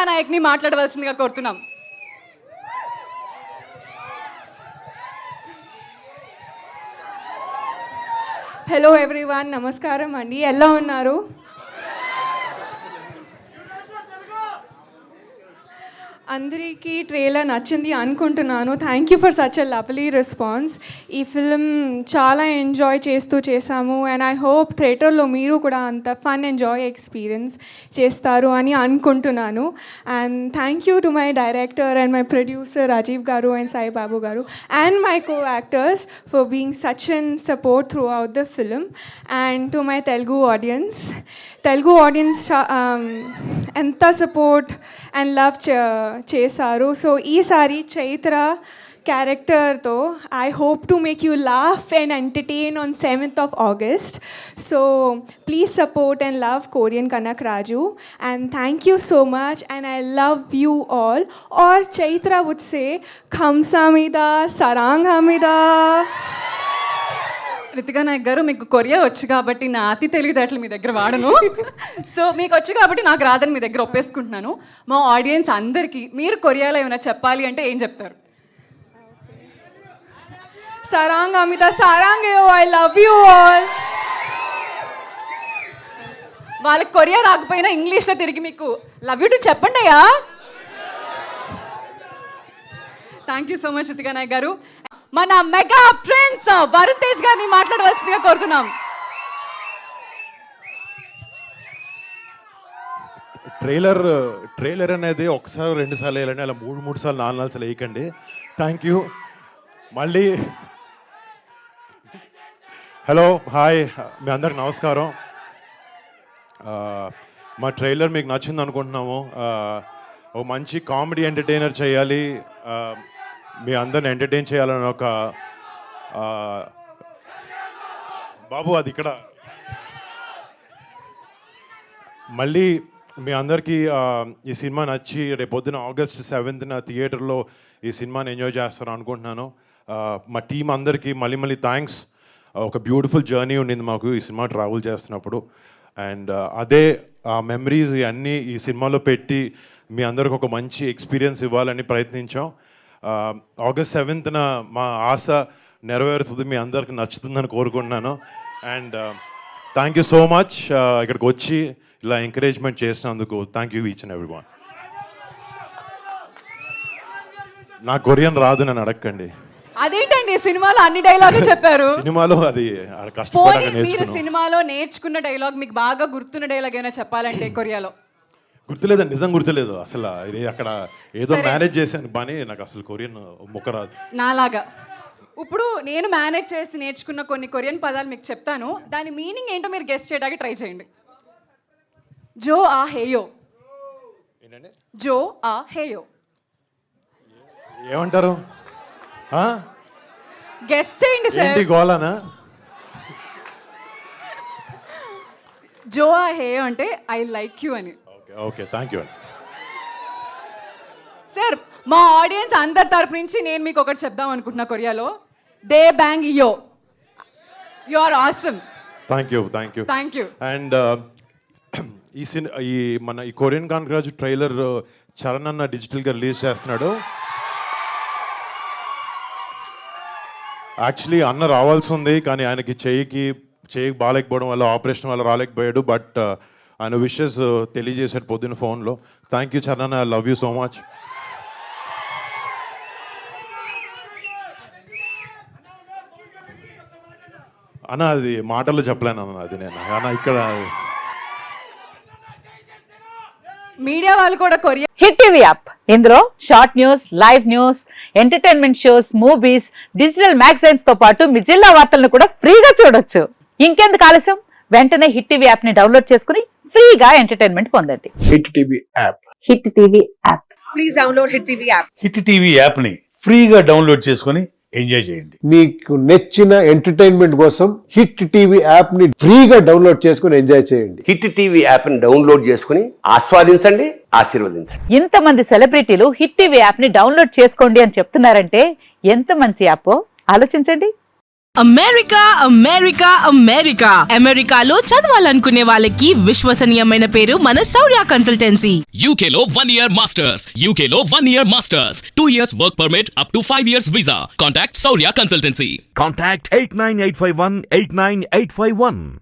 నాయక్ని మాట్లాడవలసిందిగా కోరుతున్నాం. Hello everyone, నమస్కారం అండి. ఎలా ఉన్నారు? అందరికీ ట్రైలర్ నచ్చింది అనుకుంటున్నాను. Thank you for such a lovely response. ఈ ఫిల్మ్ చాలా ఎంజాయ్ చేసాము అండ్ ఐ హోప్ థియేటర్లో మీరు కూడా అంత ఫన్ ఎంజాయ్ ఎక్స్పీరియన్స్ చేస్తారు అని అనుకుంటున్నాను. And thank you to my director and my producer Rajeev గారు అండ్ సాయి బాబు గారు and my co actors for being such and support throughout the film. And to my Telugu audience ఎంత సపోర్ట్ అండ్ లవ్ చేశారు. So ఈసారి చైత్ర క్యారెక్టర్తో I hope to make you laugh and entertain on 7th of August. So please support and love Korean Kanak Raju and thank you so much and I love you all. Or Chaitra would say Khamsamida Saranghamida. Ritika Nayak గారు, మీకు Korea వచ్చు కాబట్టి నా అతి తెలివితేటలు మీ దగ్గర వాడను. So మీకు వచ్చు కాబట్టి నాకు రాదని మీ దగ్గర ఒప్పేసుకుంటున్నాను. మా ఆడియన్స్ అందరికీ మీరు కొరియాలో ఏమైనా చెప్పాలి అంటే ఏం చెప్తారు? Saranghamida Sarangeo, I love you all. వాళ్ళకి కొరియా రాకపోయినా ఇంగ్లీష్లో తిరిగి మీకు లవ్ యూ టు చెప్పండి అయ్యా. Thank you so much Ritika Nayak గారు. మన మెగా ప్రిన్స్ వరుణ్ తేజ్ గారిని మాట్లాడవలసిందిగా కోరుతున్నాం. ట్రైలర్ అనేది ఒకసారి 2 సార్లు వేయాలండి, అలా 3 సార్లు 4 సార్లు వేయకండి. Thank you. మళ్ళీ హలో హాయ్, మీ అందరికి నమస్కారం. మా ట్రైలర్ మీకు నచ్చింది అనుకుంటున్నాము. ఒక మంచి కామెడీ ఎంటర్టైనర్ చేయాలి, మీ అందరిని ఎంటర్టైన్ చేయాలని ఒక బాబు అది ఇక్కడ మళ్ళీ మీ అందరికీ ఈ సినిమా నచ్చి రేపొద్దున August 7th థియేటర్లో ఈ సినిమాని ఎంజాయ్ చేస్తాను అనుకుంటున్నాను. మా టీం అందరికీ మళ్ళీ థ్యాంక్స్. ఒక బ్యూటిఫుల్ జర్నీ ఉండింది మాకు ఈ సినిమా ట్రావెల్ చేస్తున్నప్పుడు. అండ్ అదే మెమరీస్ అన్నీ ఈ సినిమాలో పెట్టి మీ అందరికి ఒక మంచి ఎక్స్పీరియన్స్ ఇవ్వాలని ప్రయత్నించాం. August 7th మా ఆశ నెరవేరుతుంది, మీ అందరికి నచ్చుతుందని కోరుకుంటున్నాను. And thank you so much ఇక్కడికి వచ్చి ఇలా ఎంకరేజ్మెంట్ చేసినందుకు. Thank you each and everyone. నా కొరియన్ రాదు, నన్ను అడగండి. అదేంటండి సినిమాలో అన్ని డైలాగే చెప్పారు? సినిమాలో అది పోనీ మీరు సినిమాలో నేర్చుకున్న డైలాగ్, మీకు బాగా గుర్తున్న డైలాగ్ ఏమైనా చెప్పాలంటే కొరియాలో? గుర్తులేదండి, నిజం గుర్తులేదు అసలు. అక్కడ ఏదో మేనేజ్ చేశాను కానీ నాకు అసలు కొరియన్ ముక్క రాదు. నాలాగా ఇప్పుడు నేను మేనేజ్ చేసి నేర్చుకున్న కొన్ని కొరియన్ పదాలు మీకు చెప్తాను, దాని మీనింగ్ ఏంటో మీరు గెస్ట్ చేయడానికి ట్రై చేయండి. జో ఆ హేయో. ఏంటండి జో ఆ హేయో ఏమంటారు? గెస్ట్ చేయండి సార్. గోలానా? జో ఆ హేయో అంటే ఐ లైక్ యూ అని. Okay thank you sir. మా ఆడియన్స్ అందరి తరపు నుంచి నేను మీకు ఒకటి చెప్దాం అనుకుంటున్నా కొరియాలో. దే బ్యాంగ్ యో, you are awesome. Thank you. And ఈ కొరియన్ కానక్ రాజు ట్రైలర్ చరణ్ అన్న డిజిటల్గా రిలీజ్ చేస్తున్నాడు. యాక్చువల్లీ అన్న రావాల్సి ఉంది కానీ ఆయనకి చెయ్యికి బాగాలేకపోవడం వల్ల, ఆపరేషన్ వల్ల రాలేకపోయాడు. బట్ ఆయన విషెస్ తెలియజేశాడు పొద్దున్న ఫోన్లో. Thank you Charan, I love you so much. అన్న అది మాటల్లో చెప్పలేను అన్న, అది నేను అన్న ఇక్కడ మీడియా వాళ్ళు కూడా కొరియా. హిట్ టీవీ యాప్, ఇందులో short news, live news, entertainment shows, movies, digital magazines తో పాటు మీ జిల్లా వార్తలను కూడా ఫ్రీగా చూడొచ్చు. ఇంకెందుకు ఆలస్యం, వెంటనే హిట్ టీవీ యాప్ ని డౌన్లోడ్ చేసుకుని ఫ్రీగా ఎంటర్టైన్మెంట్ పొందండి. Hit TV app. Hit TV app. Please download hit TV app. Hit TV app ని ఫ్రీగా డౌన్లోడ్ చేసుకుని ఎంజాయ్ చేయండి. మీకు నచ్చిన ఎంటర్టైన్మెంట్ కోసం హిట్ టీవీ యాప్ ని ఫ్రీగా డౌన్లోడ్ చేసుకుని ఎంజాయ్ చేయండి. హిట్ టీవీ యాప్ ని డౌన్లోడ్ చేసుకుని ఆస్వాదించండి, ఆశీర్వదించండి. ఇంతమంది సెలబ్రిటీలు హిట్ టీవీ యాప్ ని డౌన్లోడ్ చేసుకోండి అని చెప్తున్నారంటే ఎంత మంచి యాప్ ఆలోచించండి. అమెరికా అమెరికా అమెరికా అమెరికాలో చదవాలనుకునే వాళ్ళకి విశ్వసనీయమైన పేరు మన శౌర్య కన్సల్టెన్సీ. UK లో 1 year masters. UK లో 1 year masters. 2 years work permit up to 5 years visa. Contact Saurya Consultancy. Contact 89851 89851.